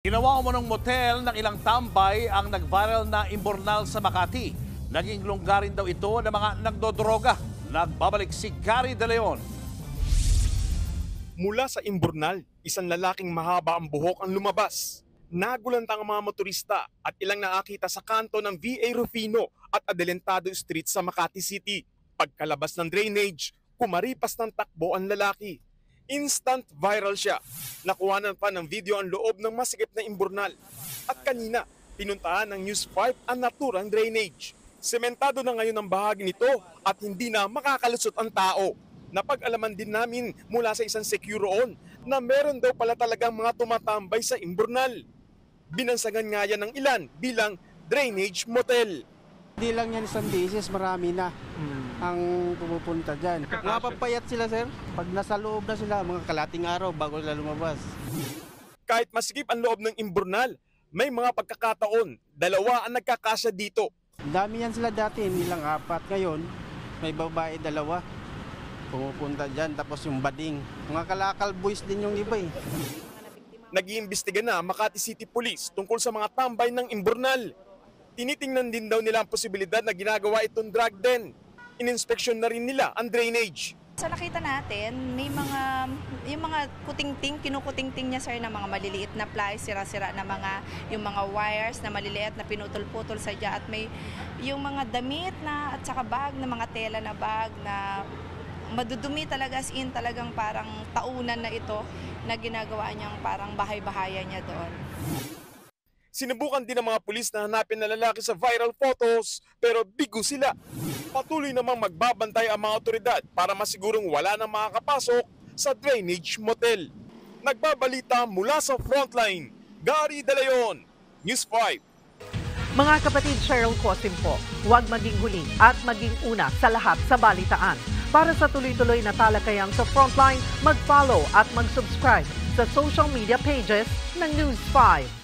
Ginawa umunong motel ng ilang tambay ang nag-viral na imburnal sa Makati. Naging lunggarin daw ito ng mga nagdodroga. Nagbabalik si Gary De Leon. Mula sa imburnal, isang lalaking mahaba ang buhok ang lumabas. Nagulantang ang mga motorista at ilang nakakita sa kanto ng V.A. Rufino at Adelantado Street sa Makati City. Pagkalabas ng drainage, kumaripas ng takbo ang lalaki. Instant viral siya. Nakuhanan pa ng video ang loob ng masikip na imburnal. At kanina, pinuntahan ng News 5 ang naturang drainage. Sementado na ngayon ang bahagi nito at hindi na makakalusot ang tao. Napag-alaman din namin mula sa isang secure roon na meron daw pala talagang mga tumatambay sa imburnal. Binansagan nga yan ng ilan bilang drainage motel. Hindi lang yan isang beses, marami na ang pumupunta dyan. Mapapayat sila, sir. Pag nasa loob na sila, mga kalating araw bago sila lumabas. Kahit masikip ang loob ng imburnal, may mga pagkakataon, dalawa ang nagkakasya dito. Dami yan sila dati, hindi lang 4. Ngayon, may babae 2. Pumupunta dyan, tapos yung bading. Mga kalakal boys din yung iba eh. Nag-iimbestiga na Makati City Police tungkol sa mga tambay ng imburnal. Tinitingnan din daw nila ang posibilidad na ginagawa itong drug den. Ininspeksyon na rin nila ang drainage. Sa nakita natin, may yung mga kutingting, kinukutingting niya sir na mga maliliit na ply, sira-sira na yung mga wires na maliliit na pinutol-putol sa dya at may yung mga damit na at saka bag na mga tela na bag na madudumi talaga as in talagang parang taunan na ito na ginagawa niyang parang bahay-bahayan niya doon. Sinubukan din ng mga pulis na hanapin na lalaki sa viral photos pero bigo sila. Patuloy namang magbabantay ang mga otoridad para masigurong wala nang makakapasok sa drainage motel. Nagbabalita mula sa frontline, Gary De Leon, News 5. Mga kapatid, Cheryl Cosim po, huwag maging huli at maging una sa lahat sa balitaan. Para sa tuloy-tuloy na talakayang sa Frontline, mag-follow at mag-subscribe sa social media pages ng News 5.